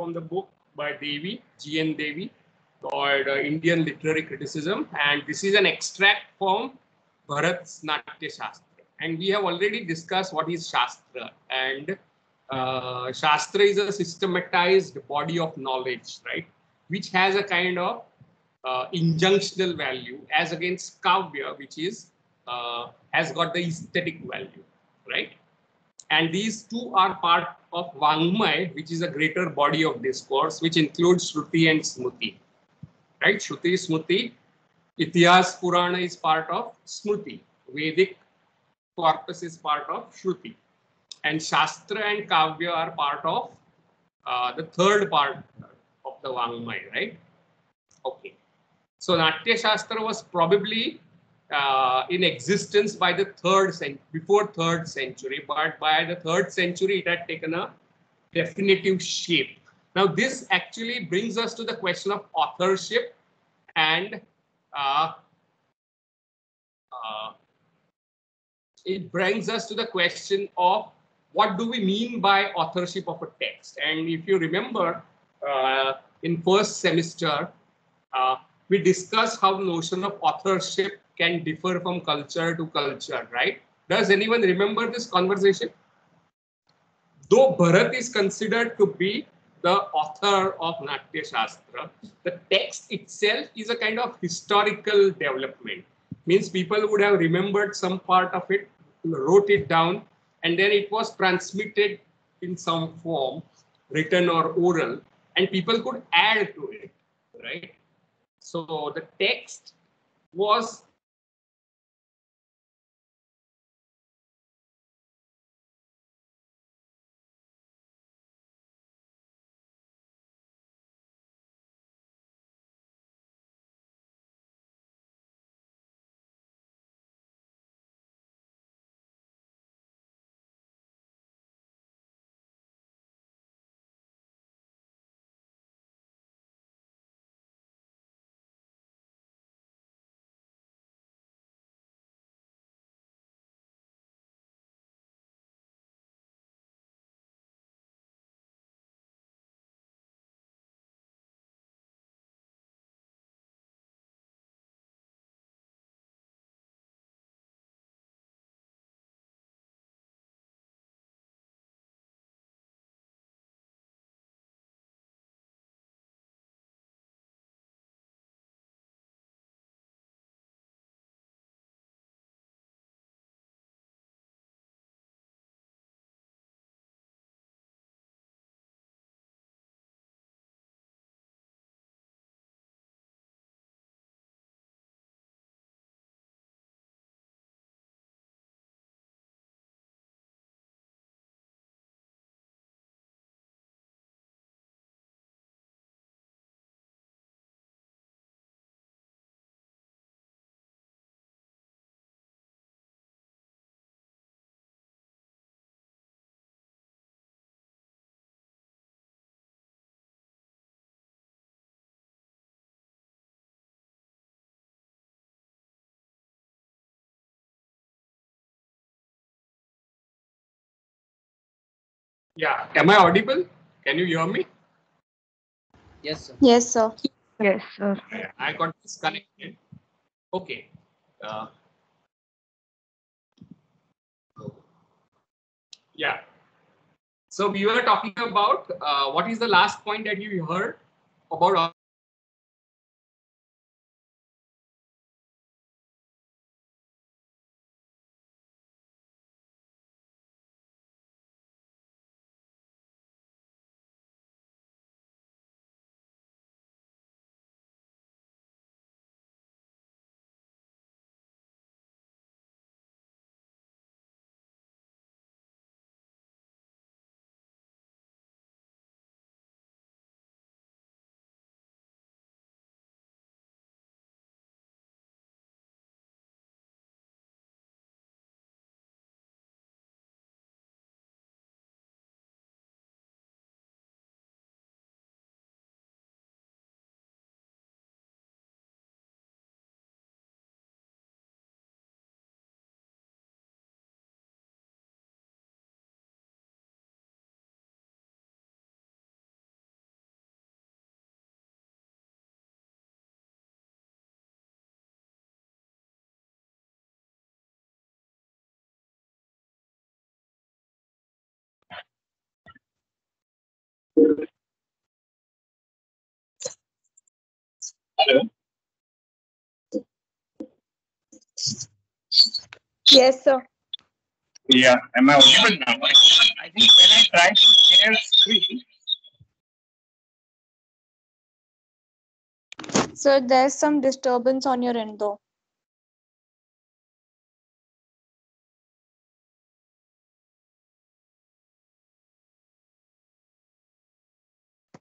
from the book by Devi, G.N. Devi, called Indian Literary Criticism. And this is an extract from Bharat's Natya Shastra. And we have already discussed what is Shastra. And Shastra is a systematized body of knowledge, right? Which has a kind of injunctional value as against Kavya, which is has got the aesthetic value, right? And these two are part of Vangmay, which is a greater body of discourse, which includes Shruti and Smruti, right? Shruti, Smruti, Itihas, Purana is part of Smruti. Vedic corpus is part of Shruti. And Shastra and Kavya are part of the third part of the Vangmay, right? Okay. So Natya Shastra was probably in existence by the before 3rd century, but by the 3rd century it had taken a definitive shape. Now this actually brings us to the question of authorship, and it brings us to the question of what do we mean by authorship of a text. And if you remember, in first semester, we discussed how the notion of authorship can differ from culture to culture, right? Does anyone remember this conversation? Though Bharat is considered to be the author of Natya Shastra, the text itself is a kind of historical development. Means people would have remembered some part of it, wrote it down, and then it was transmitted in some form, written or oral, and people could add to it, right? So the text was yeah. Am I audible? Can you hear me? Yes, sir. Yes, sir. Yes, sir. I got disconnected. Okay. Yeah. So we were talking about what is the last point that you heard about Hello. Yes, sir. Yeah, am I audible now? I think when I try to share screen, So there's some disturbance on your end though.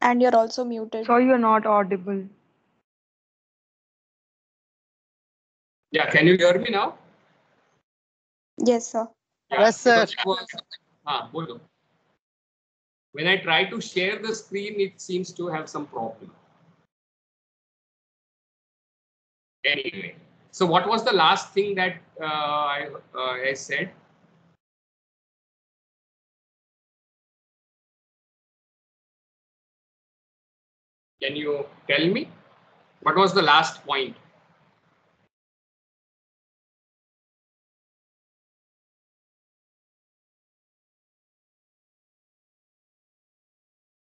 And you're also muted. So you're not audible. Yeah, can you hear me now? Yes, sir. Yeah, Yes, sir. because it was, bolo. When I try to share the screen, it seems to have some problem. Anyway, so what was the last thing that I said? Can you tell me? What was the last point?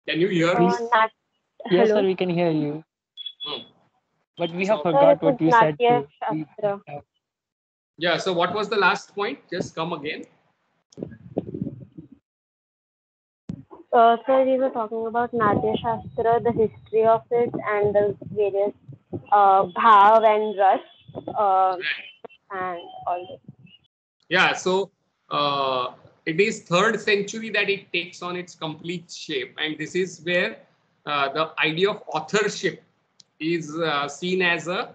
Can you hear me? Yes, Hello. sir, we can hear you. But we have So- forgot Sir, it what is you said Natya too. Shastra. Yeah, so what was the last point? Just come again. Sir, we were talking about Natya Shastra, the history of it, and the various bhav and ras, and all this. Yeah, so it is 3rd century that it takes on its complete shape, and this is where the idea of authorship is seen as a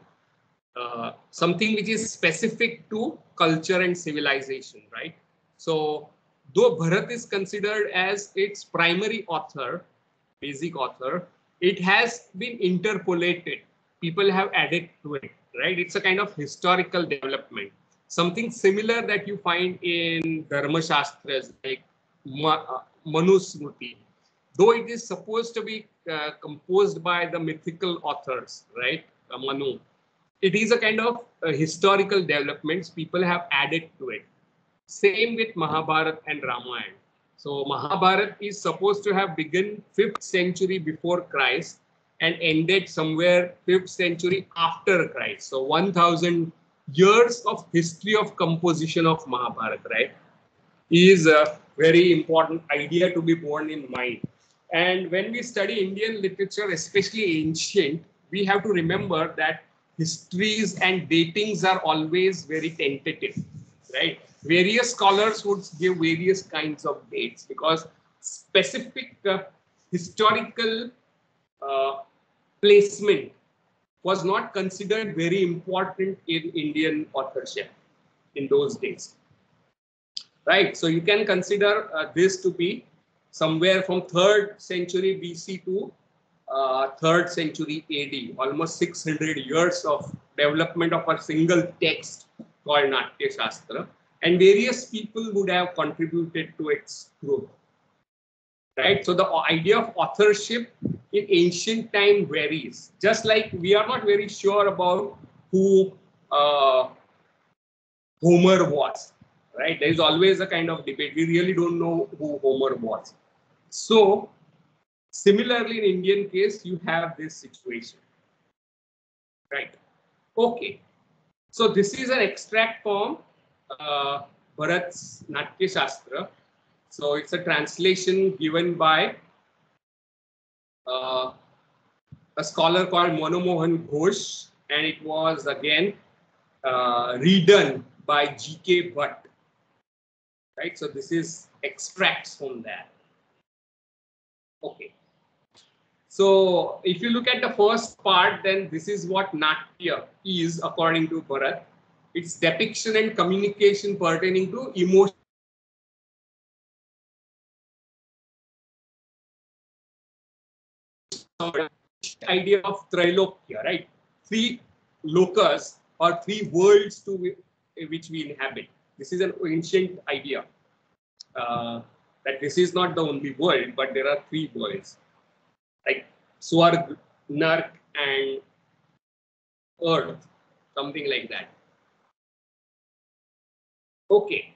something which is specific to culture and civilization, right? So though Bharat is considered as its primary author, basic author, it has been interpolated. People have added to it, right? It's a kind of historical development. Something similar that you find in Dharma Shastras like Manusmriti, though it is supposed to be composed by the mythical authors, right? Manu. It is a kind of historical developments people have added to it. Same with Mahabharata and Ramayana. So Mahabharata is supposed to have begun 5th century before Christ and ended somewhere 5th century after Christ. So 1000 years of history of composition of Mahabharata, right, is a very important idea to be borne in mind. And when we study Indian literature, especially ancient, we have to remember that histories and datings are always very tentative, right? Various scholars would give various kinds of dates because specific historical uh, placement was not considered very important in Indian authorship in those days. Right, so you can consider this to be somewhere from 3rd century BC to 3rd century AD, almost 600 years of development of a single text called Natya Shastra, and various people would have contributed to its growth. Right, so the idea of authorship in ancient time varies. Just like we are not very sure about who Homer was, right? There is always a kind of debate. We really don't know who Homer was. So, similarly, in Indian case, you have this situation, right? Okay. So, this is an extract from Bharat's Natya Shastra. So, it's a translation given by a scholar called Manomohan Ghosh, and it was again redone by G.K. Bhatt. Right, so this is extracts from that. Okay. So if you look at the first part, then this is what Natya is according to Bharat. It's depiction and communication pertaining to emotion. Idea of Trilokya, right? 3 lokas or 3 worlds to which we inhabit. This is an ancient idea. That this is not the only world, but there are 3 worlds, like Swarg, Nark, and Earth, something like that. Okay.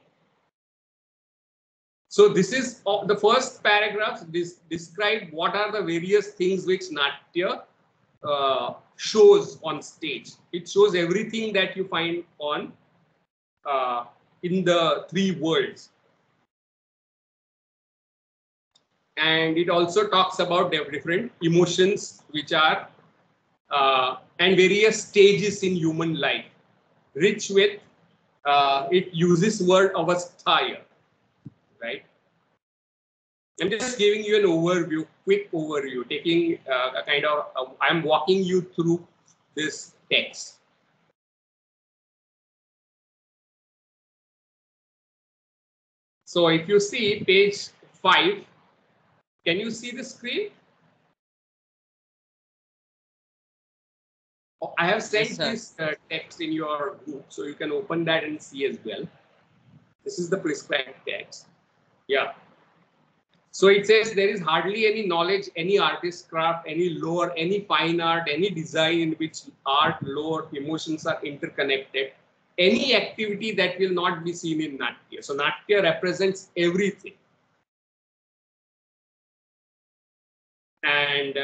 So this is the first paragraph. This describe what are the various things which Natya shows on stage. It shows everything that you find on in the three worlds. And it also talks about different emotions which are and various stages in human life, rich with it uses word avasthaya, right? I'm just giving you an overview, quick overview, taking a kind of, I'm walking you through this text. So if you see page 5, can you see the screen? I have sent this text in your group, so you can open that and see as well. This is the prescribed text. Yeah. So it says there is hardly any knowledge, any artist craft, any lore, any fine art, any design in which art, lore, emotions are interconnected. Any activity that will not be seen in Natya. So Natya represents everything. And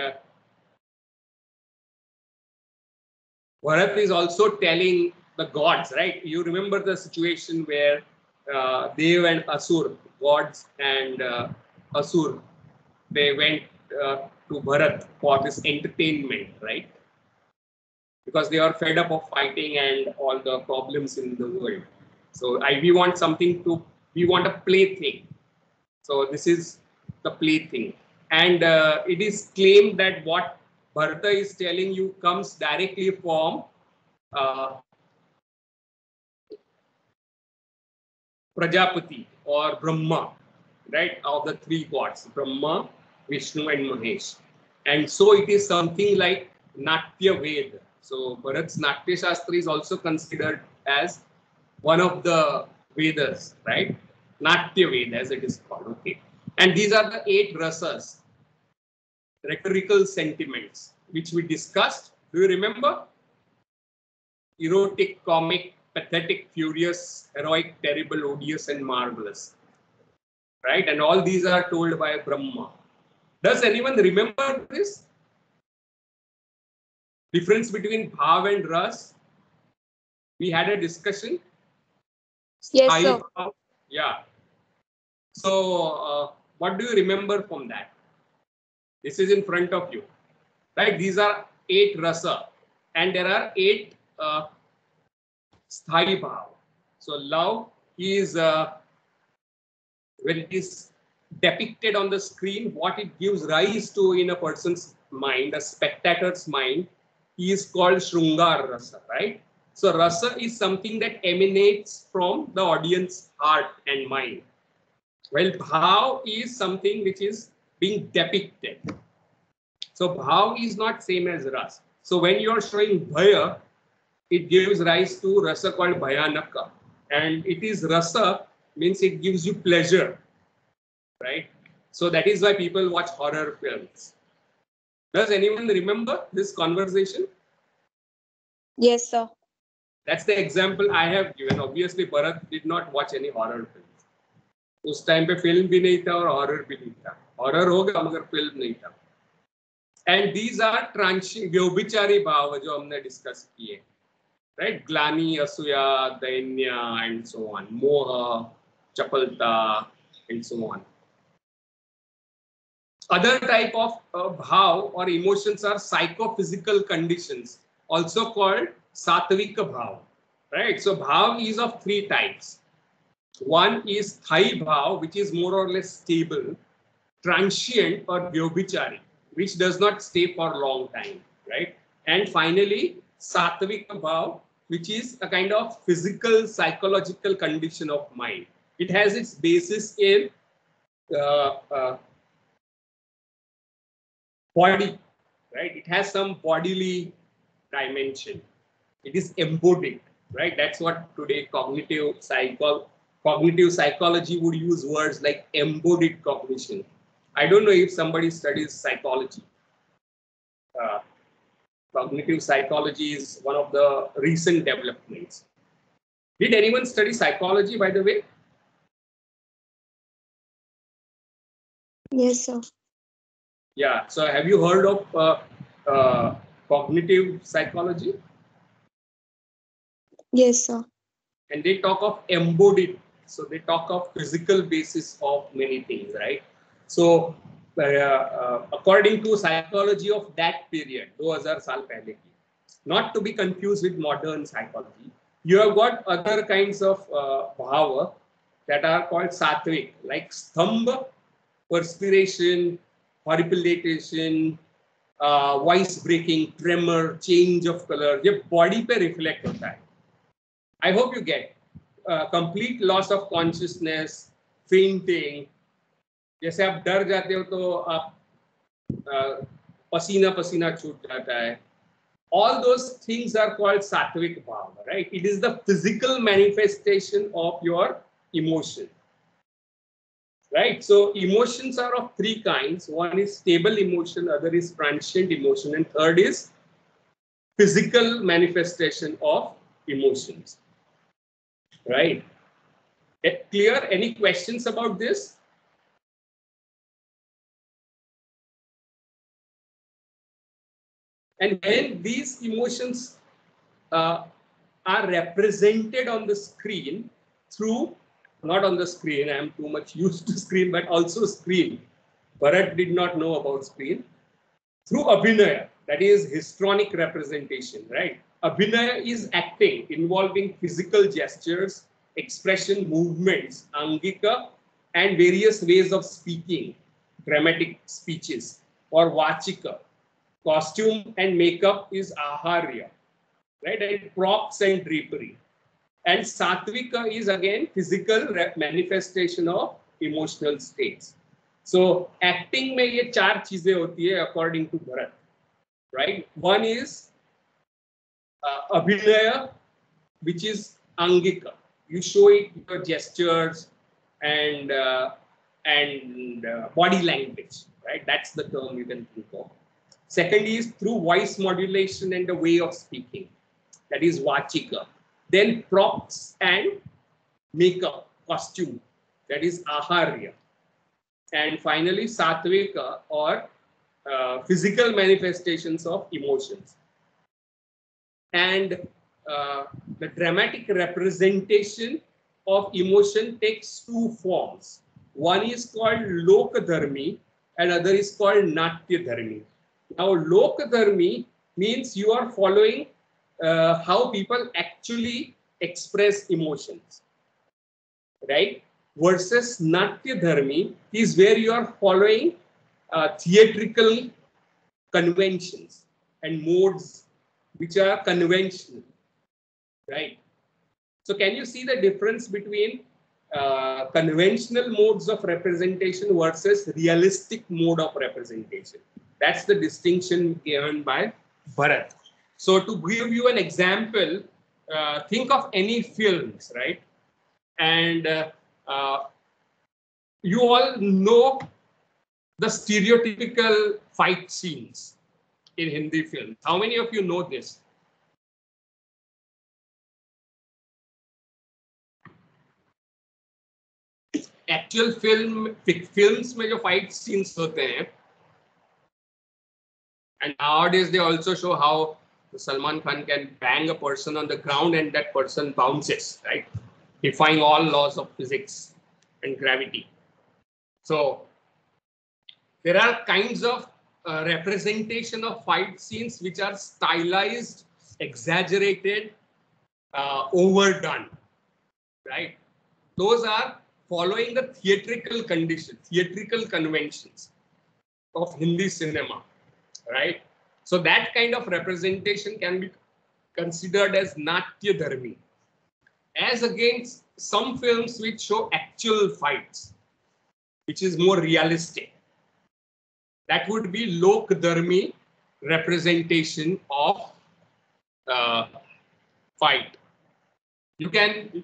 Bharat is also telling the gods, right? You remember the situation where Dev and Asur, gods and Asur, they went to Bharat for this entertainment, right? Because they are fed up of fighting and all the problems in the world. So we want something to, we want a plaything. So this is the plaything. And it is claimed that what Bharata is telling you comes directly from Prajapati or Brahma, right? Of the three gods, Brahma, Vishnu and Mahesh. And so it is something like Natya Veda. So Bharat's Natya Shastra is also considered as one of the Vedas, right? Natya Veda as it is called, okay. And these are the 8 rasas, rhetorical sentiments, which we discussed. Do you remember? Erotic, comic, pathetic, furious, heroic, terrible, odious, and marvelous. Right? And all these are told by Brahma. Does anyone remember this? Difference between Bhav and Ras? We had a discussion. Yes, sir. Yeah. So, what do you remember from that? This is in front of you. Right? These are 8 rasa. And there are 8 sthai bhav. So, love is when it is depicted on the screen, what it gives rise to in a person's mind, a spectator's mind, is called Shrungar Rasa, right? So Rasa is something that emanates from the audience heart and mind. Well, Bhav is something which is being depicted. So Bhav is not same as Ras. So when you are showing Bhaya, it gives rise to Rasa called Bhayanaka. And it is Rasa means it gives you pleasure. Right? So that is why people watch horror films. Does anyone remember this conversation? Yes, sir. That's the example I have given. Obviously, Bharat did not watch any horror films. उस time पे film भी नहीं था और horror भी नहीं था. Horror होगा मगर फिल्म नहीं था. And these are transient व्यभिचारी भाव जो हमने डिस्कस किए. Right? Glani, Asuya, Dainya, and so on. Moha, Chapalta, and so on. Other type of bhav or emotions are psychophysical conditions, also called satvika bhav, right? So bhav is of 3 types. One is thai bhav, which is more or less stable, transient or vyobhichari, which does not stay for a long time, right? And finally, satvika bhav, which is a kind of physical, psychological condition of mind. It has its basis in body, right? It has some bodily dimension. It is embodied, right? That's what today cognitive psychology would use words like embodied cognition. I don't know if somebody studies psychology. Cognitive psychology is one of the recent developments. Did anyone study psychology, by the way? Yes, sir. Yeah. So have you heard of cognitive psychology. Yes, sir. And they talk of embodied. So they talk of physical basis of many things, right? So according to psychology of that period, 2000 saal pehle ki, not to be confused with modern psychology, you have got other kinds of bhava that are called sattvic, like stambha, perspiration, horripilation, voice breaking, tremor, change of color, ये body पे reflect होता है. I hope you get complete loss of consciousness, fainting. जैसे आप डर जाते हो तो आप पसीना पसीना छूट जाता है. All those things are called sattvic bhava, right? It is the physical manifestation of your emotion, right? So emotions are of three kinds. One is stable emotion, other is transient emotion, and third is physical manifestation of emotions, right? Clear? Any questions about this? And when these emotions are represented on the screen through, not on the screen, I am too much used to screen, but also screen. Bharat did not know about screen. Through abhinaya, that is histrionic representation, right? Abhinaya is acting involving physical gestures, expression, movements, angika, and various ways of speaking, dramatic speeches, or vachika. Costume and makeup is aharya, right? And props and drapery. And sattvika is again physical manifestation of emotional states. So acting में ये चार चीजें होती है according to Bharat, right? One is abhinaya, which is angika. You show it with your gestures and body language, right? That's the term you can think of. Second is through voice modulation and the way of speaking. That is vachika. Then props and makeup, costume. That is aharya. And finally, sattvika, or physical manifestations of emotions. And the dramatic representation of emotion takes two forms. One is called lokadharmi and other is called natyadharmi. Now, lokadharmi means you are following how people actually express emotions, right? Versus natyadharmi is where you are following theatrical conventions and modes which are conventional, right? So can you see the difference between conventional modes of representation versus realistic mode of representation? That's the distinction given by Bharat. So to give you an example, think of any films, right? And you all know the stereotypical fight scenes in Hindi films. How many of you know this? Actual films में जो fight scenes होते हैं, and nowadays they also show how Salman Khan can bang a person on the ground and that person bounces, right? Defying all laws of physics and gravity. So there are kinds of representation of fight scenes which are stylized, exaggerated, overdone, right? Those are following the theatrical conventions of Hindi cinema, right? So that kind of representation can be considered as natyadharmi, as against some films which show actual fights, which is more realistic. That would be lokdharmi representation of fight. You can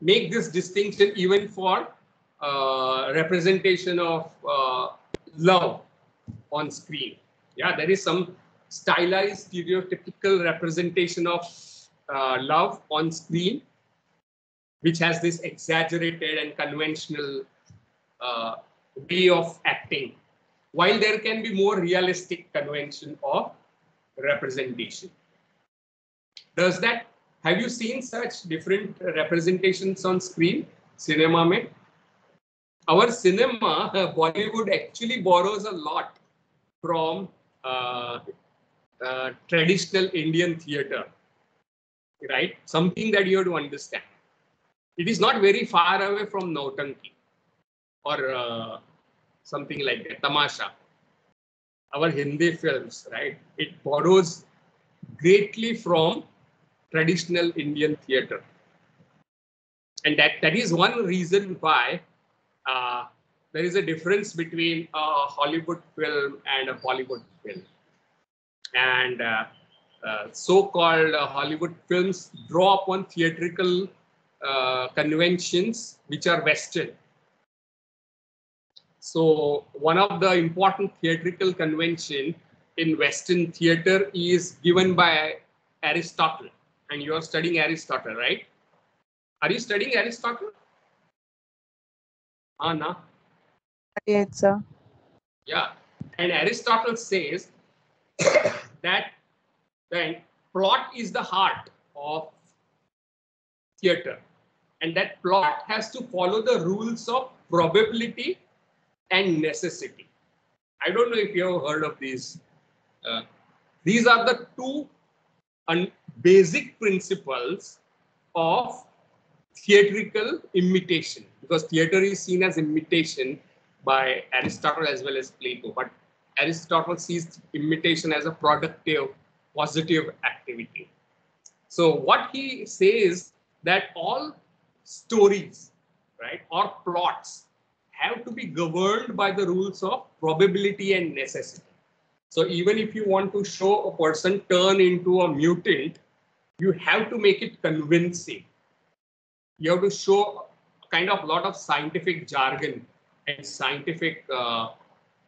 make this distinction even for representation of love on screen. Yeah, there is some stylized stereotypical representation of love on screen, which has this exaggerated and conventional way of acting, while there can be more realistic convention of representation. Does that, have you seen such different representations on screen? Cinema mein? Our cinema, Bollywood actually borrows a lot from traditional Indian theatre, right? Something that you have to understand. It is not very far away from Nautanki or something like that, Tamasha. Our Hindi films, right? It borrows greatly from traditional Indian theatre. And that is one reason why there is a difference between a Hollywood film and a Bollywood film. And so-called Hollywood films draw upon theatrical conventions which are Western. So one of the important theatrical convention in Western theater is given by Aristotle. And you are studying Aristotle, right? Are you studying Aristotle? No. Yes, sir. Yeah. And Aristotle says that then plot is the heart of theater. And that plot has to follow the rules of probability and necessity. I don't know if you have heard of these. These are the two basic principles of theatrical imitation, because theater is seen as imitation by Aristotle as well as Plato, but Aristotle sees imitation as a productive, positive activity. So what he says that all stories, right, or plots have to be governed by the rules of probability and necessity. So even if you want to show a person turn into a mutant, you have to make it convincing. You have to show kind of lot of scientific jargon and scientific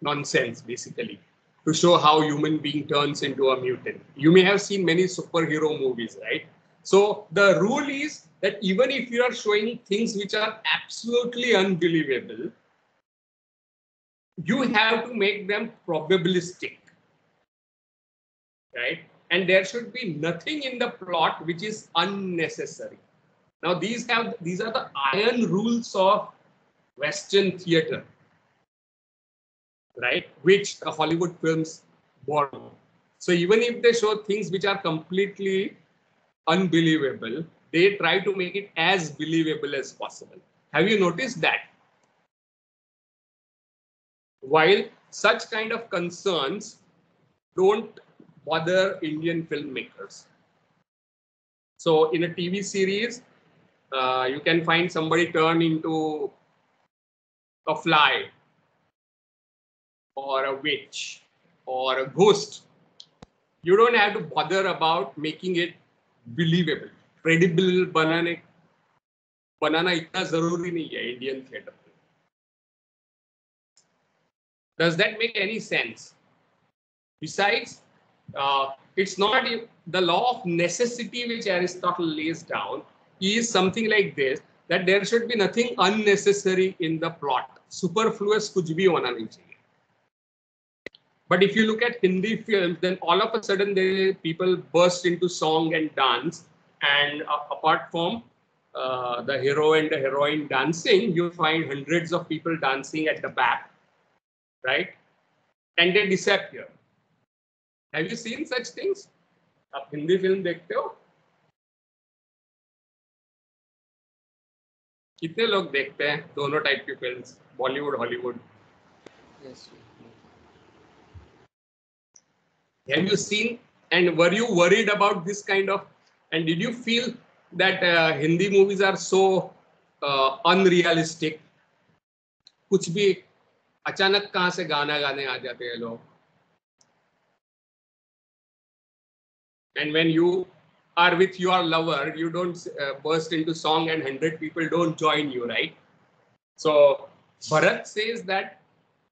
nonsense, basically, to show how human being turns into a mutant. You may have seen many superhero movies, right? So the rule is that even if you are showing things which are absolutely unbelievable, you have to make them probabilistic, right? And there should be nothing in the plot which is unnecessary. Now these are the iron rules of Western theater, right? Which the Hollywood films borrow. So even if they show things which are completely unbelievable, they try to make it as believable as possible. Have you noticed that? While such kind of concerns don't bother Indian filmmakers. So in a TV series, you can find somebody turn into a fly or a witch or a ghost. You don't have to bother about making it believable. Credible बनाना इतना जरूरी नहीं है Indian theatre. Does that make any sense? Besides, it's not the law of necessity which Aristotle lays down is something like this, that there should be nothing unnecessary in the plot. Superfluous कुछ भी होना नहीं चाहिए. But if you look at Hindi films, then all of a sudden people burst into song and dance, and apart from the hero and the heroine dancing, you find hundreds of people dancing at the back, right? And they disappear. Have you seen such things? आप Hindi film देखते हो? कितने लोग देखते हैं दोनों type की films, Bollywood, Hollywood? Yes. Have you seen, and were you worried about this kind of, and did you feel that Hindi movies are so unrealistic? कुछ भी अचानक कहाँ से गाना गाने आ जाते हैं लोग. And when you are with your lover, you don't burst into song and 100 people don't join you, right? So Bharat says that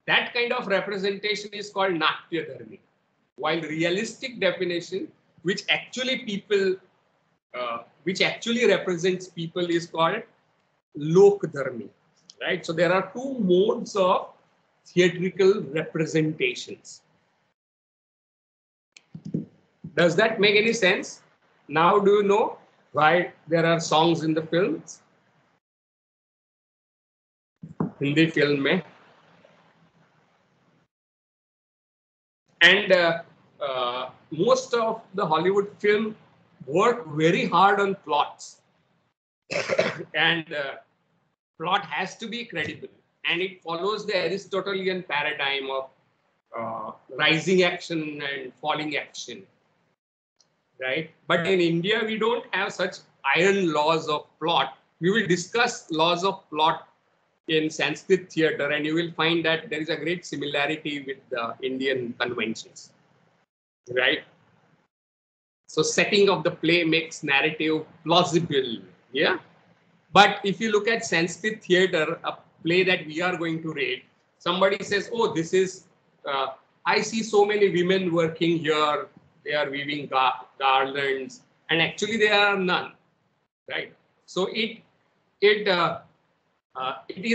that kind of representation is called Natya Dharmi, while realistic definition, which actually represents people, is called Lok Dharmi, right? So there are two modes of theatrical representations. Does that make any sense? Now do you know why there are songs in the films? Hindi film mein. And most of the Hollywood film work very hard on plots. And plot has to be credible. And it follows the Aristotelian paradigm of rising action and falling action. Right? But in India, we don't have such iron laws of plot. We will discuss laws of plot in Sanskrit theatre, and you will find that there is a great similarity with the Indian conventions. Right? So setting of the play makes narrative plausible. Yeah. But if you look at Sanskrit theatre, a play that we are going to read, somebody says, oh, this is, I see so many women working here. They are weaving garlands, and actually there are none, right? So it is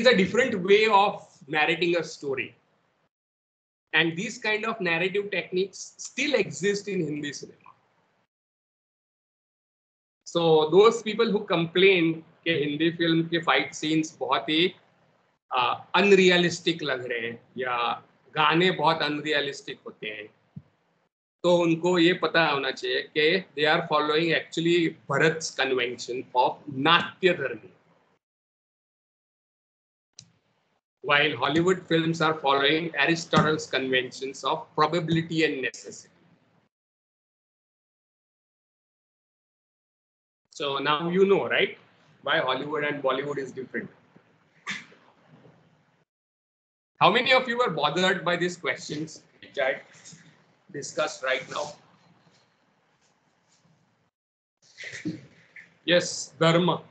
a different way of narrating a story. And these kind of narrative techniques still exist in Hindi cinema. So those people who complain कि Hindi film के fight scenes बहुत ही unrealistic लग रहे हैं या गाने बहुत unrealistic होते हैं, तो उनको ये पता होना चाहिए कि they are following actually Bharat's convention of Natya Dharmi, while Hollywood films are following Aristotle's conventions of probability and necessity. So now you know, right, why Hollywood and Bollywood is different. How many of you were bothered by these questions which I discussed right now? Yes, Dharma.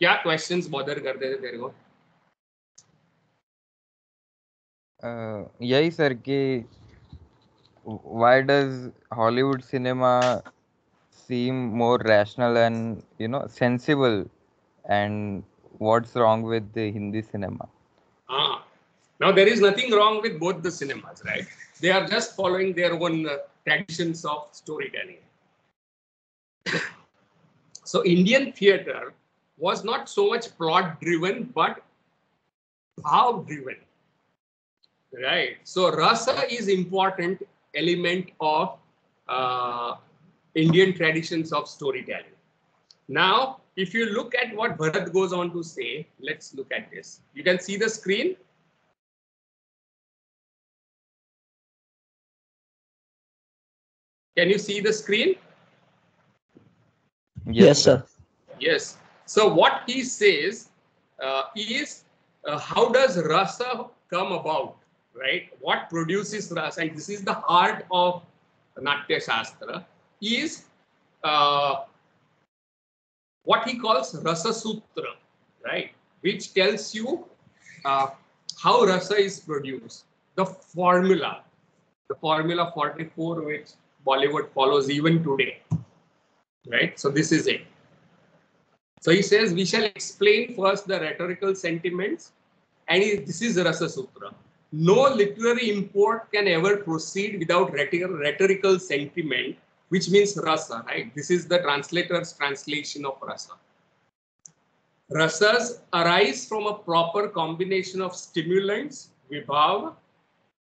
क्या questions bother करते थे तेरे को? यही sir कि why does Hollywood cinema seem more rational and sensible, and what's wrong with the Hindi cinema? Now there is nothing wrong with both the cinemas, right? They are just following their own traditions of storytelling. So Indian theatre was not so much plot driven but bhav driven, right? So rasa is important element of Indian traditions of storytelling. Now, if you look at what Bharat goes on to say, let's look at this. You can see the screen. Can you see the screen? Yes, sir. Yes. So what he says is how does rasa come about, right? What produces rasa? And this is the heart of Natya Shastra, is what he calls Rasa Sutra, right? Which tells you how rasa is produced. The formula 44, which Bollywood follows even today, right? So this is it. So he says we shall explain first the rhetorical sentiments, and this is Rasa Sutra. No literary import can ever proceed without rhetorical sentiment, which means rasa, right? This is the translator's translation of rasa. Rasas arise from a proper combination of stimulants, vibhav,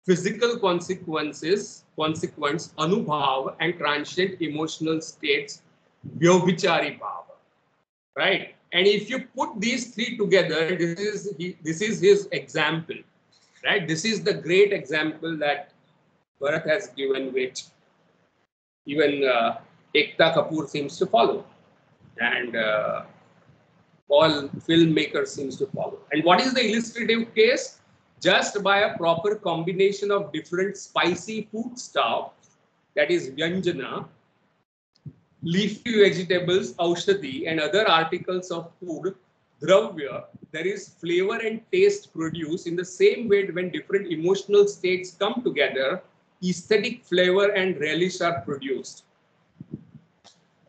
physical consequence, anubhav, and transient emotional states, vyobhichari bhav, right? And if you put these three together, this is his example, right? This is the great example that Bharat has given, which even Ekta Kapoor seems to follow, and all filmmakers seems to follow. And what is the illustrative case? Just by a proper combination of different spicy foodstuffs, that is vyanjana, leafy vegetables, aushadhi, and other articles of food, dravya, there is flavor and taste produced. In the same way, when different emotional states come together, aesthetic flavor and relish are produced.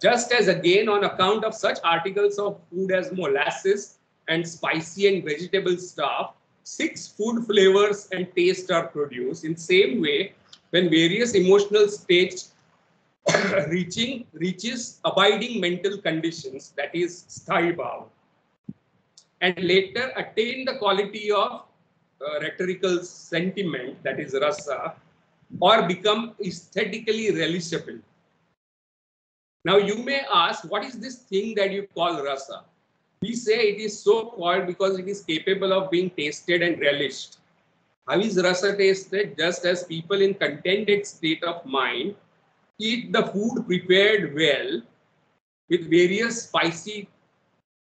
Just as again, on account of such articles of food as molasses and spicy and vegetable stuff, 6 food flavors and taste are produced. In same way, when various emotional states reaches abiding mental conditions, that is sthayi bhava, and later attain the quality of rhetorical sentiment, that is rasa, or become aesthetically relishable. Now you may ask, what is this thing that you call rasa? We say it is so called because it is capable of being tasted and relished. How is rasa tasted? Just as people in contented state of mind eat the food prepared well with various spicy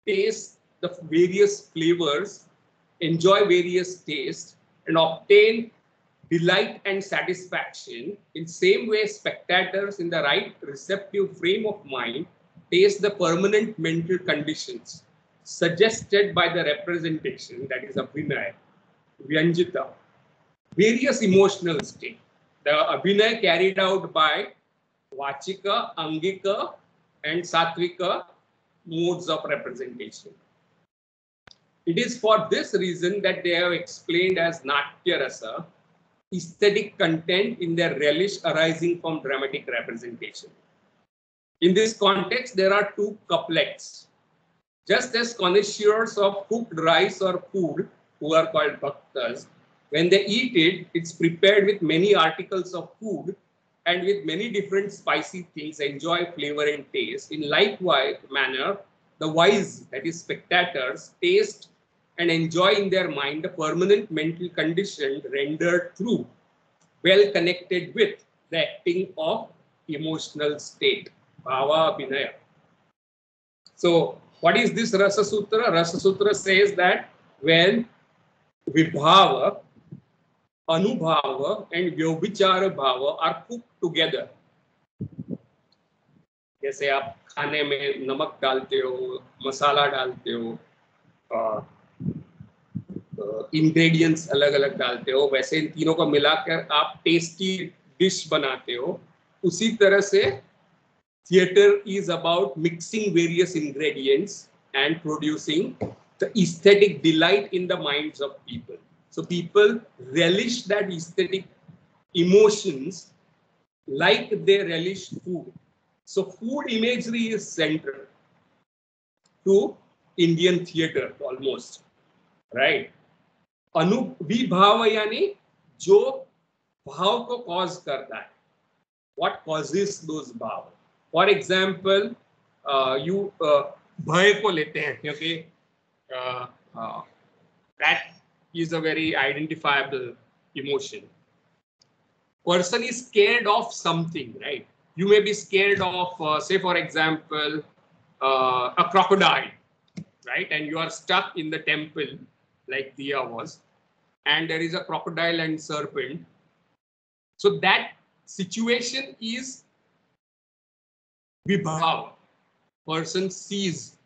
tastes, the various flavors, enjoy various tastes, and obtain delight and satisfaction. In same way, spectators in the right receptive frame of mind taste the permanent mental conditions suggested by the representation, that is abhinaya, vyanjita, various emotional state. The abhinaya carried out by vachika, angika, and satvika modes of representation. It is for this reason that they have explained as natya rasa, aesthetic content in their relish arising from dramatic representation. In this context, there are two couplets. Just as connoisseurs of cooked rice or food, who are called bhaktas, when they eat it, it's prepared with many articles of food and with many different spicy things, enjoy flavor and taste. In likewise manner, the wise, that is spectators, taste and enjoy in their mind the permanent mental condition rendered through, well connected with the acting of emotional state, bhava abhinaya. So what is this Rasa Sutra? Rasa Sutra says that when Vibhava, Anubhava and Vyobhichara Bhava are cooked together, जैसे आप खाने में नमक डालते हो, मसाला डालते हो, ingredients अलग अलग डालते हो, वैसे इन तीनों को मिलाकर आप टेस्टी डिश बनाते हो. उसी तरह से theater is about mixing various ingredients and producing the aesthetic delight in the minds of people. So people relish that aesthetic emotions like they relish food. So food imagery is central to Indian theater almost, right? Anubhava यानी जो भाव को cause करता है. What causes those भाव? For example, you भय को लेते हैं क्योंकि that is a very identifiable emotion. Person is scared of something, right? You may be scared of, say for example, a crocodile, right? And you are stuck in the temple like Diya was, and there is a crocodile and serpent. So that situation is vibhava. Person sees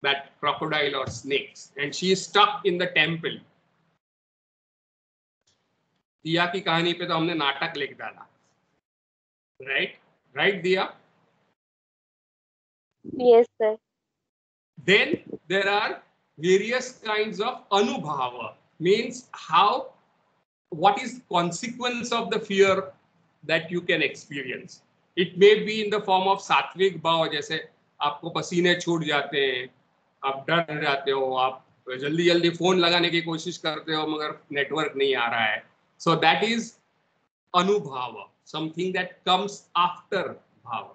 that crocodile or snakes and she is stuck in the temple. दिया की कहानी पे तो हमने नाटक लिख डाला, right Diya? Yes, sir. Then there are various kinds of anubhava, means how, what is consequence of the fear that you can experience. It may be in the form of सात्विक भाव, जैसे आपको पसीने छूट जाते हैं, आप डर जाते हो, आप जल्दी जल्दी फोन लगाने की कोशिश करते हो मगर नेटवर्क नहीं आ रहा है. So that is anubhava, something that comes after bhava.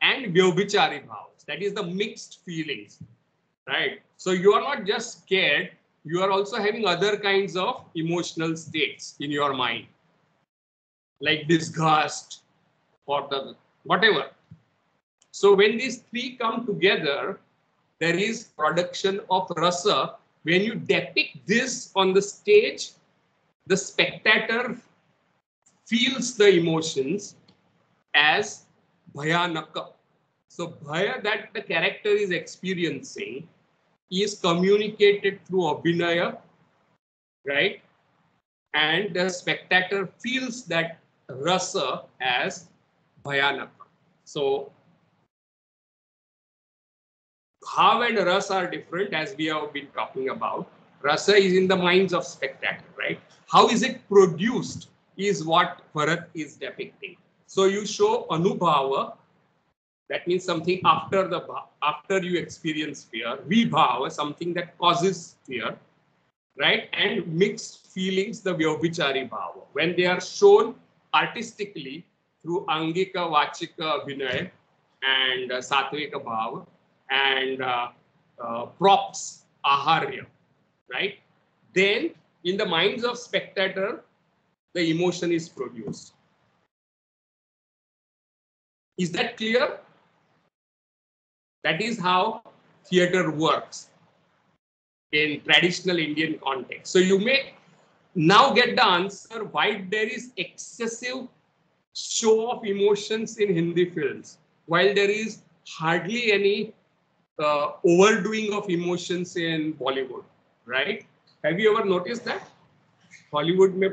And vyobhichari bhavas, that is the mixed feelings, right? So you are not just scared, you are also having other kinds of emotional states in your mind, like disgust or the whatever. So when these three come together, there is production of rasa. When you depict this on the stage, the spectator feels the emotions as bhayanaka. So bhaya that the character is experiencing is communicated through abhinaya, right? And the spectator feels that rasa as bhayanaka. So bhav and rasa are different, as we have been talking about. Rasa is in the minds of spectator, right? How is it produced is what Bharat is depicting. So you show anubhava, that means something after you experience fear. Vibhava, something that causes fear, right? And mixed feelings, the vyabhichari bhava, when they are shown artistically through angika, vachika, abhinay, and satvika bhava, and props, aharya, right? Then in the minds of spectator, the emotion is produced. Is that clear? That is how theater works in traditional Indian context. So you may now get the answer why there is excessive show of emotions in Hindi films, while there is hardly any overdoing of emotions in Bollywood, right? Have you ever noticed that? Hollywood में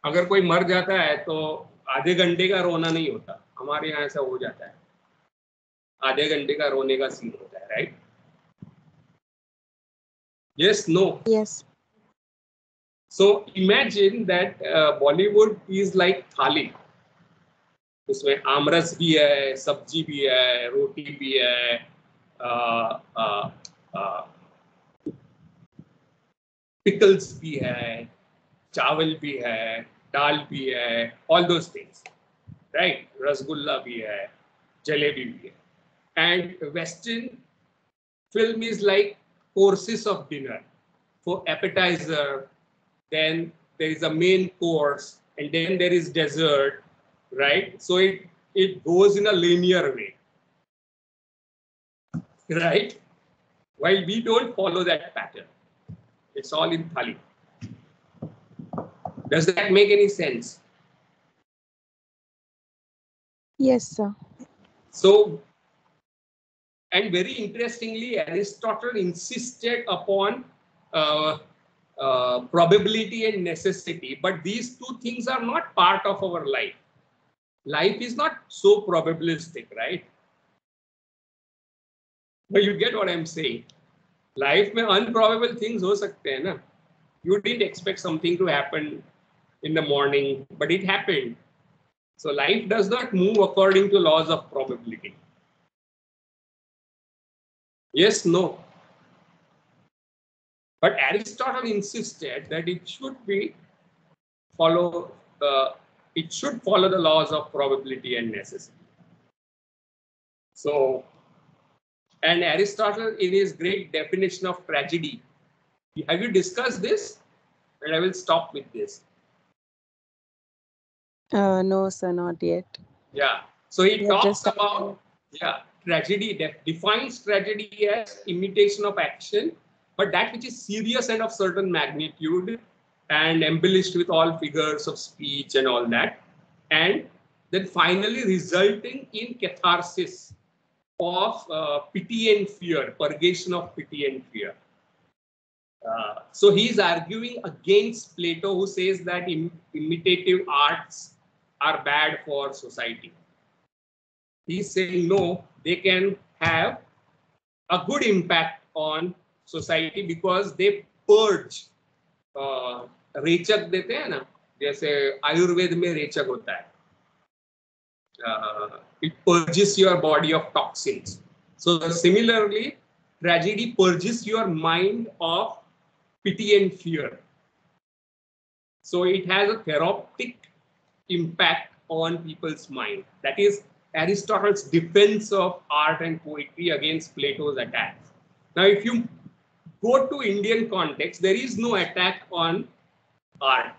अगर कोई मर जाता है तो आधे घंटे का रोना नहीं होता, हमारे यहाँ ऐसा हो जाता है, आधे घंटे का रोने का सीन होता है, right? Yes, no. Yes. So imagine that Bollywood is like थाली. उसमें आमरस भी है, सब्जी भी है, रोटी भी है, pickles भी है, चावल भी है, दाल भी है, all those things, right? Rasgulla भी है, जलेबी भी है. And Western film is like courses of dinner. For appetizer, then there is a main course, and then there is dessert, right? So it goes in a linear way, right? While we don't follow that pattern, it's all in thali. Does that make any sense? Yes, sir. So, and very interestingly, Aristotle insisted upon probability and necessity, but these two things are not part of our life. Life is not so probabilistic, right? But you get what I'm saying. Life में unprobable things हो सकते हैं ना. You didn't expect something to happen in the morning, but it happened. So life does not move according to laws of probability. Yes, no. But Aristotle insisted that it should follow the laws of probability and necessity. So, and Aristotle, in his great definition of tragedy, have you discussed this? And I will stop with this. No, sir, not yet. Yeah. So he Yeah, talks just- about tragedy, defines tragedy as imitation of action, but that which is serious and of certain magnitude and embellished with all figures of speech and all that, and then finally resulting in catharsis of pity and fear, purgation of pity and fear. So he's arguing against Plato, who says that imitative arts are bad for society. He's saying no, they can have a good impact on society because they purge. रेचक देते हैं ना, जैसे आयुर्वेद में रेचक होता है. It purges your body of toxins. So similarly, tragedy purges your mind of pity and fear. So it has a therapeutic impact on people's mind. That is Aristotle's defense of art and poetry against Plato's attacks. Now, if you go to Indian context, there is no attack on art,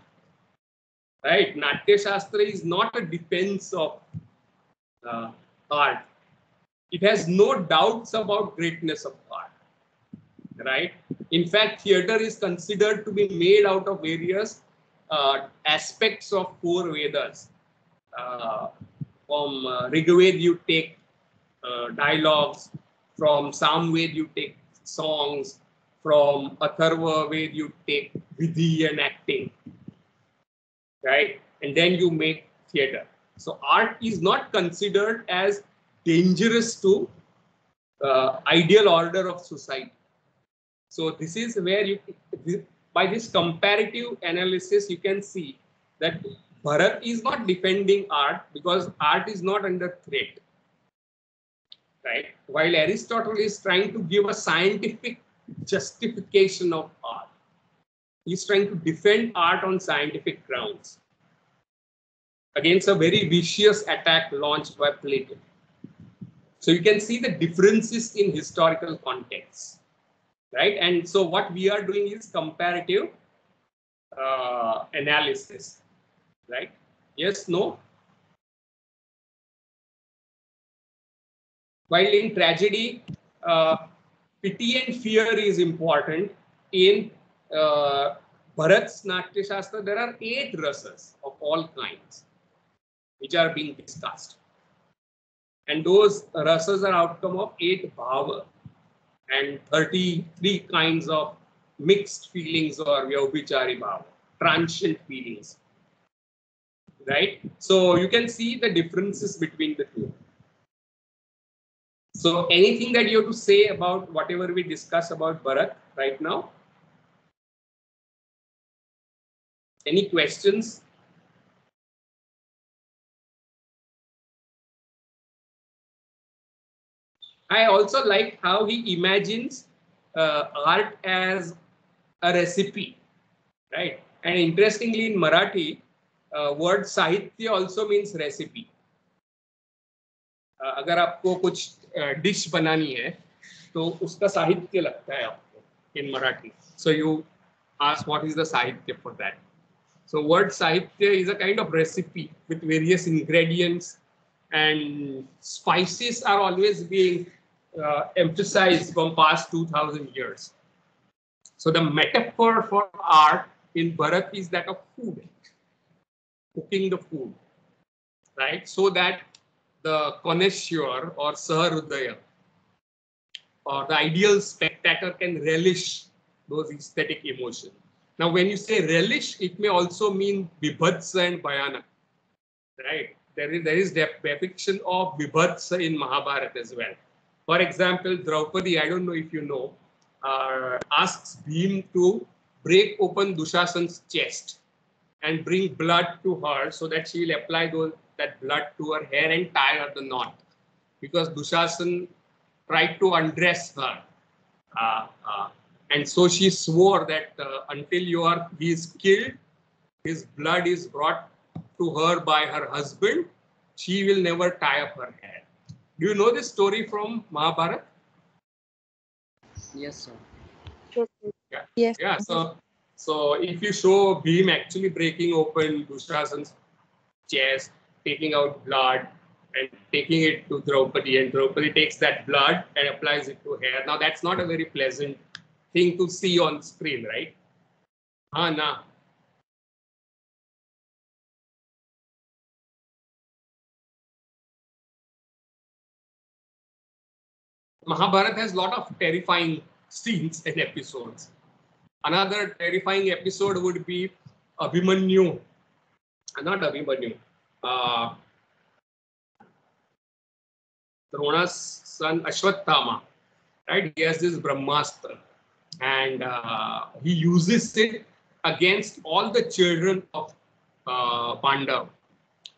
right? Natya Shastra is not a defense of art. It has no doubts about greatness of art, right? In fact, theater is considered to be made out of various aspects of four Vedas. From Rigved you take dialogues, from Samved you take songs, from Atharva Ved you take vidhi and acting, right? And then you make theater. So art is not considered as dangerous to ideal order of society. So this is where by this comparative analysis, you can see that Bharat is not defending art because art is not under threat, right? While Aristotle is trying to give a scientific justification of art, he's trying to defend art on scientific grounds against a very vicious attack launched by Plato. So you can see the differences in historical contexts, right? And so what we are doing is comparative analysis, right? Yes, no? While in tragedy, pity and fear is important. In Bharat's Natya Shastra, there are 8 rasas of all kinds which are being discussed. And those rasas are outcome of 8 bhava and 33 kinds of mixed feelings or vyabhichari bhava, transient feelings. Right? So you can see the differences between the two. So anything that you have to say about whatever we discuss about Bharat right now? Any questions? I also like how he imagines art as a recipe, right? And interestingly, in Marathi, word sahitya also means recipe. अगर आपको कुछ dish बनानी है तो उसका साहित्य लगता है आपको in Marathi. So you ask what is the sahitya for that. So word sahitya is a kind of recipe with various ingredients, and spices are always being emphasized from past 2000 years. So the metaphor for art in Bharat is that of food, cooking the food, right? So that the connoisseur or saharudaya or the ideal spectator can relish those aesthetic emotions. Now, when you say relish, it may also mean bibhatsa and bhayanak, right? There is depiction of bibhatsa in Mahabharata as well. For example, Draupadi, I don't know if you know, asks Bhim to break open Dushasan's chest and bring blood to her so that she will apply that blood to her hair and tie her the knot. Because Dushasan tried to undress her. And so she swore that until he is killed, his blood is brought to her by her husband, she will never tie up her hair. Do you know this story from Mahabharata? Yes, sir. Yeah. Yes. Yeah. So if you show Bhim actually breaking open Dushasan's chest, taking out blood and taking it to Draupadi, and Draupadi takes that blood and applies it to hair. Now that's not a very pleasant thing to see on screen, right? Nah. Mahabharata has a lot of terrifying scenes and episodes. Another terrifying episode would be Abhimanyu. Not Abhimanyu. Drona's son Ashwatthama. Right? He has this Brahmastra. And he uses it against all the children of Pandav.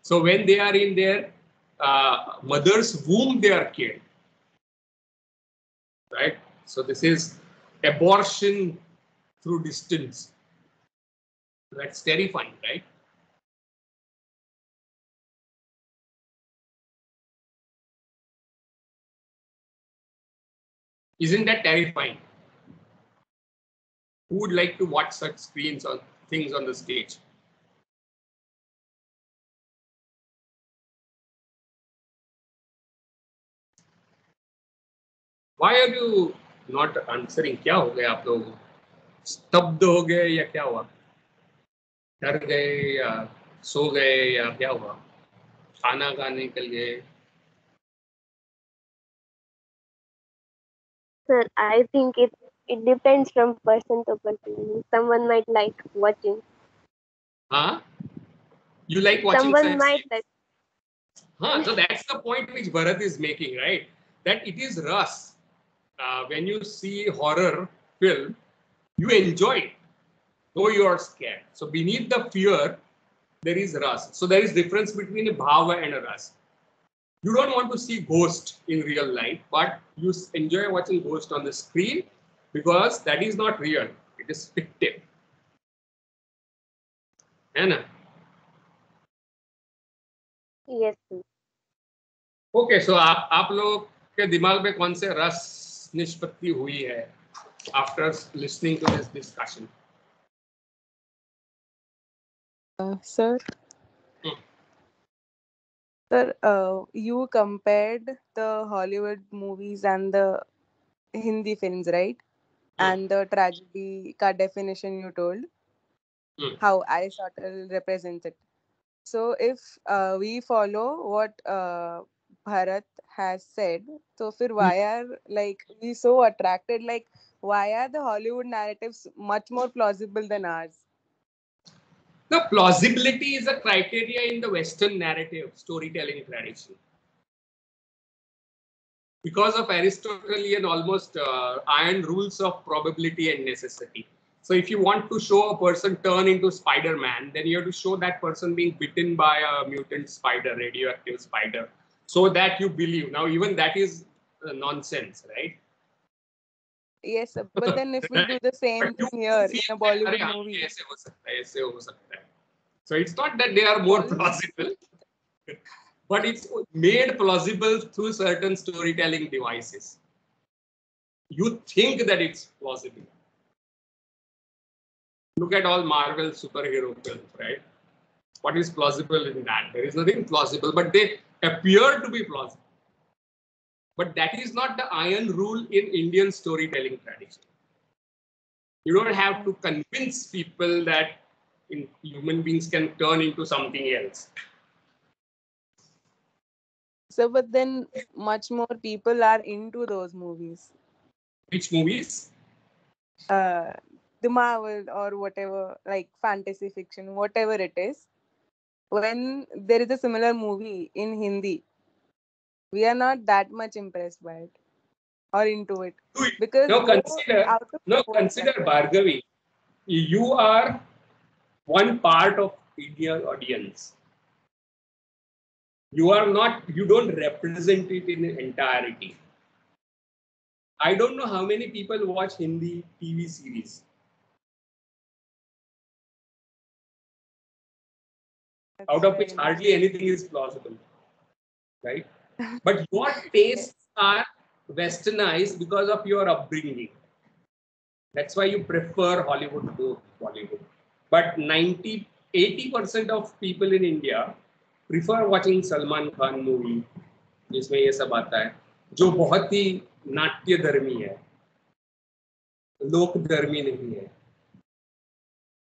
So when they are in their mother's womb, they are killed. Right? So this is abortion through distance. That's terrifying, right? Isn't that terrifying? Who would like to watch such things on the stage? Why are you not answering? क्या हो गया आप लोग? स्तब्ध हो गए या क्या हुआ? डर गए या सो गए या क्या हुआ? खाना खाने निकल गए? Sir, I think it depends from person to person. Someone might like watching. Huh? You like watching? Someone might like. So that's the point which Bharat is making, right? That it is ras. When you see horror film, you enjoy it, though you are scared. So beneath the fear there is ras. So there is difference between a bhava and a ras. You don't want to see ghost in real life, but you enjoy watching ghost on the screen because that is not real. It is fictive. है ना? Yes, sir. Okay, so आप लोग के दिमाग में कौन से रस निष्पत्ति हुई है after listening to this discussion? Sir, Hmm. sir, you compared the Hollywood movies and the Hindi films, right? And the tragedy ka definition you told, how Aristotle represents it. So if we follow what Bharat has said, so फिर why are like we so attracted? Like why are the Hollywood narratives much more plausible than ours? The plausibility is a criteria in the Western narrative storytelling tradition. Because of Aristotelian almost iron rules of probability and necessity. So if you want to show a person turn into Spider-Man, then you have to show that person being bitten by a mutant spider, radioactive spider, so that you believe. Now, even that is nonsense, right? Yes, sir. But then if we do the same But you thing here in feel a that, Bollywood "अरे, movie, ऐसे हो सकता है, ऐसे हो सकता है." So it's not that they are more plausible, but it's made plausible through certain storytelling devices. You think that it's plausible. Look at all Marvel superhero films, right? What is plausible in that? There is nothing plausible, but they appear to be plausible. But that is not the iron rule in Indian storytelling tradition. You don't have to convince people that human beings can turn into something else. so but then much more people are into those movies. Which movies? The Marvel or whatever, like fantasy fiction, whatever it is. When there is a similar movie in Hindi, we are not that much impressed by it or into it because Now वो consider, out of now nowhere consider लगता है. Bhargavi. You are one part of Indian audience. You are not, you don't represent it in entirety. I don't know how many people watch Hindi TV series. That's Out of fair which enough. hardly anything is plausible, right? But your tastes are westernized because of your upbringing. That's why you prefer Hollywood to Bollywood. But 80% of people in India prefer watching Salman Khan movie, जिसमें ये सब आता है, जो बहुत ही नाट्य धर्मी है, लोक धर्मी नहीं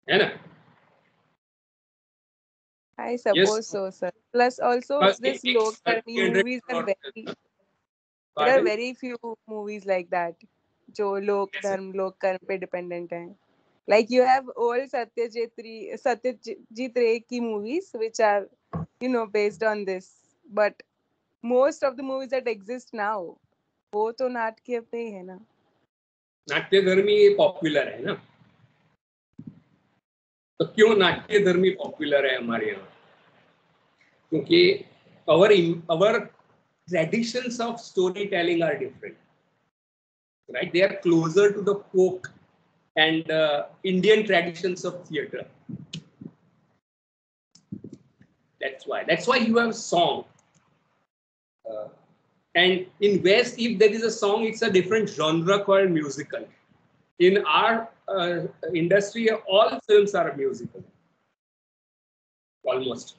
है ना? I suppose so, sir. Plus, also Because this it takes Lok Karmi 300 movies are crore. very. There are Pardon? very few movies like that, जो लोक Yes, धर्म लोक कर्म पे dependent हैं. Like you have old Satyajit Ray की movies which are, based on this. But most of the movies that exist now, वो तो नाटकीय पे ही है ना. नाट्य धर्मी पॉपुलर है ना, तो क्यों नाट्य धर्मी पॉपुलर है हमारे यहाँ? क्योंकि our traditions of storytelling are different, right? They are closer to the folk and Indian traditions of theatre. That's why you have song. And in West, if there is a song, it's a different genre called musical. In our industry, all films are musical, almost.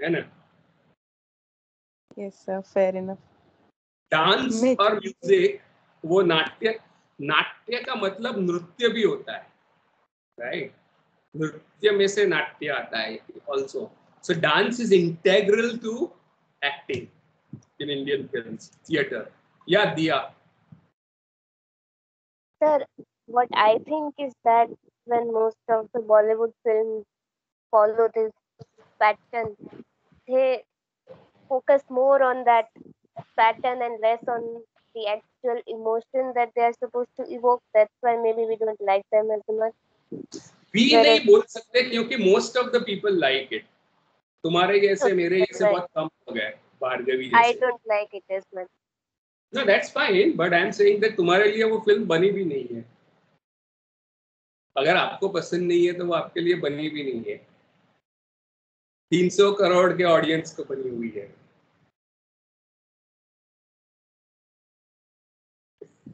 है ना? Yes, sir. Fair enough. Dance Make- और music, वो नाट्य का मतलब नृत्य भी होता है, राइट? नृत्य में से नाट्य आता है also. So dance is integral to acting in Indian films, theatre. Yeah, Diya. Sir, what I think is that when most of the Bollywood films follow this pattern, they focus more on that pattern and less on the actual emotion that they are supposed to evoke. That's why maybe we don't like them as much. We नहीं बोल सकते क्योंकि most of the people like it. तुम्हारे जैसे मेरे जैसे बहुत कम हो गए भार्गवी जैसे. I don't like it as much. No, that's fine, but I'm saying that तुम्हारे लिए वो फिल्म बनी भी नहीं है. अगर आपको पसंद नहीं है तो वो आपके लिए बनी भी नहीं है. 300 करोड़ के ऑडियंस को बनी हुई है.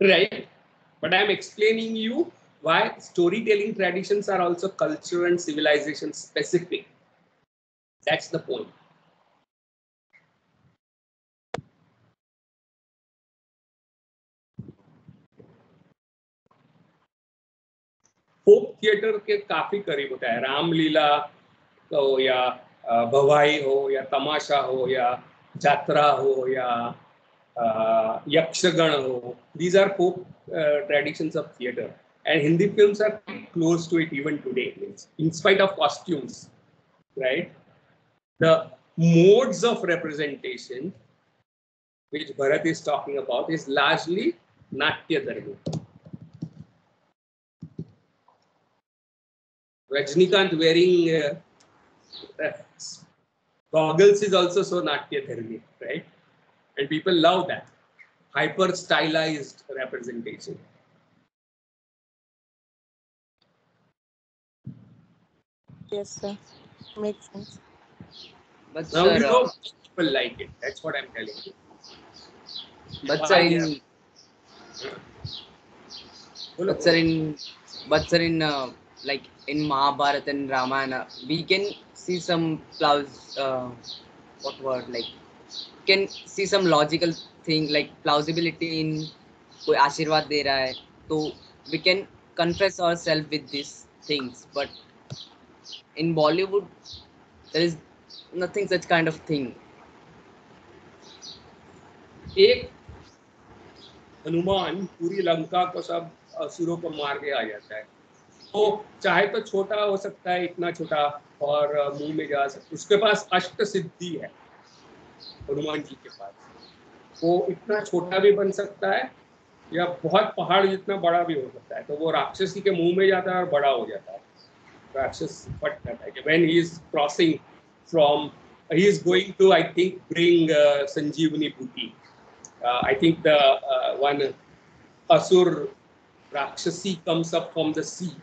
Right? But I'm explaining you why storytelling traditions are also culture and civilization specific. That's the point. Folk theatre के काफी करीब होता है. रामलीला हो या भवाई हो या तमाशा हो या जात्रा हो या यक्षगण हो. These are folk traditions of theatre, and Hindi films are close to it even today. In spite of costumes, right? The modes of representation which Bharat is talking about is largely Natya Dharmi. Rajnikant wearing goggles is also so Natya Dharmi, right? And people love that hyper stylized representation. Yes, sir. Makes sense. But Now sir, you know people like it. That's what I'm telling you. but sir, in like in Mahabharata and Ramayana, we can see some what word like can see some logical thing like plausibility in कोई आशीर्वाद दे रहा है तो we can confess ourselves with these things, but in Bollywood there is nothing such kind of thing. एक हनुमान पूरी लंका को सब असुरों को मार के आ जाता है. तो चाहे तो छोटा हो सकता है, इतना छोटा, और मुंह में जा सकता. उसके पास अष्ट सिद्धि है हनुमान जी के पास. वो इतना छोटा भी बन सकता है या बहुत पहाड़ जितना बड़ा भी हो सकता है. तो वो राक्षसी के मुंह में जाता है और बड़ा हो जाता है. राक्षस फट जाता है. When he is crossing from, he is going to, I think, bring Sanjeevani Bhuti. I think the one Asur Rakshasi comes up from the sea,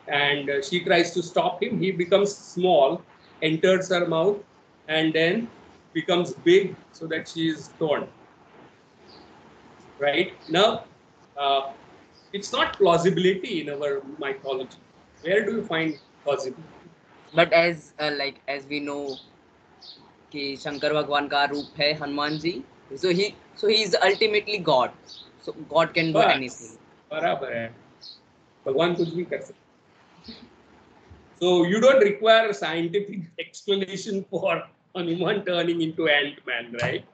and she tries to stop him. He becomes small, enters her mouth, and then becomes big so that she is torn. Right? Now, it's not plausibility in our mythology. Where do you find plausibility? But as like as we know कि शंकर भगवान का रूप है Hanuman ji, so he is ultimately God, so God can do anything. बराबर है. भगवान कुछ भी कर सकते. So you don't require a scientific explanation for Hanuman turning into Ant-Man, right?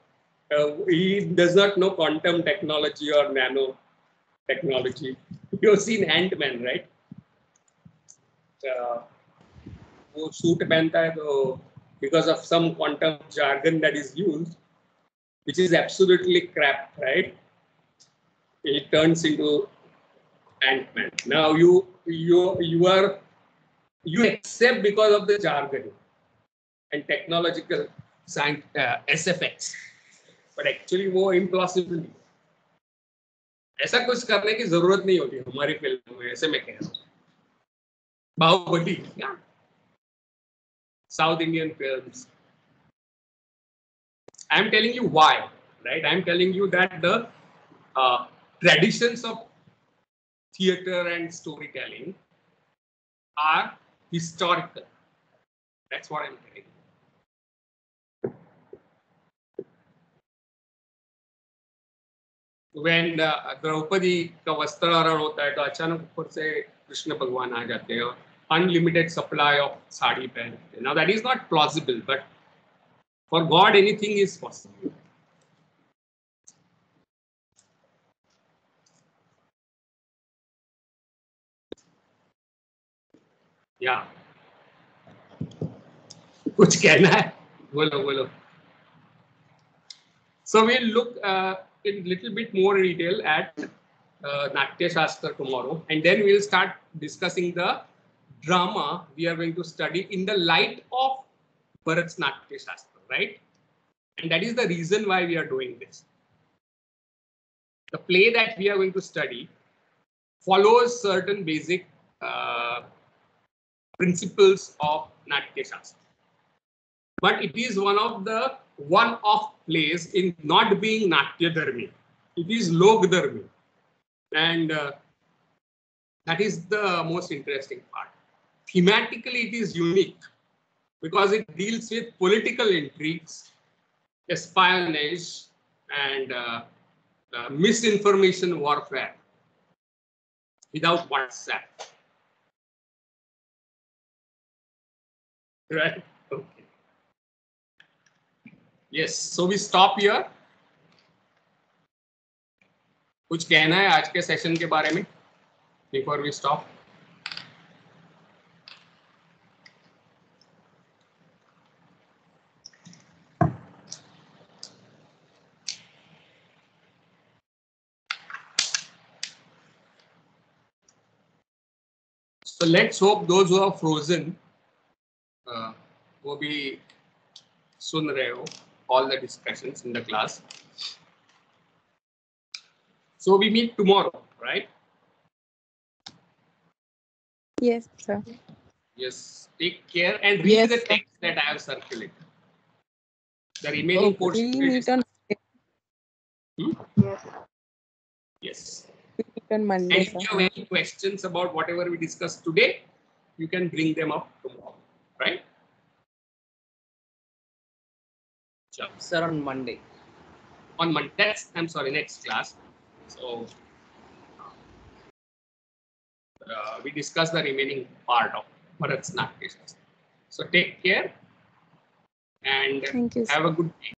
He does not know quantum technology or nano technology. You've seen Ant-Man, right? वो suit पहनता है तो because of some quantum jargon that is used, which is absolutely crap, right? It turns into Ant-Man. Now you accept because of the jargon and technological science, SFX, but actually वो implausible. ऐसा कुछ करने की जरूरत नहीं होती हमारी film में. ऐसे मैं कह रहा हूँ. Baahubali, South Indian films. I'm telling you why, right? I'm telling you that the traditions of theater and storytelling are historical. That's what I'm telling you. When Draupadi का वस्त्राहरण होता है तो अचानक ऊपर से कृष्ण भगवान आ जाते हैं और unlimited supply of साड़ी पहनते हैं. Now that is not plausible, but for God anything is possible. Yeah. कुछ कहना है? बोलो. So we'll look in little bit more detail at Natya Shastra tomorrow, and then we'll start discussing the drama we are going to study in the light of Bharat's Natya Shastra, right? And that is the reason why we are doing this. The play that we are going to study follows certain basic principles of Natya Shastra. But it is one of the one-off plays in not being Natya Dharmi. It is Lok Dharmi. And that is the most interesting part. Thematically, it is unique because it deals with political intrigues, espionage, and misinformation warfare without WhatsApp. Right? Okay. Yes, so we stop here. कुछ कहना है आज के session के बारे में before we stop? So let's hope those who are frozen will be सुन रहे हो all the discussions in the class. So we meet tomorrow, right? Yes, sir. Yes. Take care and read Yes, the sir. text that I have circulated. The remaining portion. We meet on Yes. Monday, And if sir. you have any questions about whatever we discussed today, you can bring them up tomorrow, right? Sure. Sir, on Monday. On Monday, I'm sorry, next class. So we discuss the remaining part of Bharat's Natya Shastra. So take care and Thank you, sir. have a good day.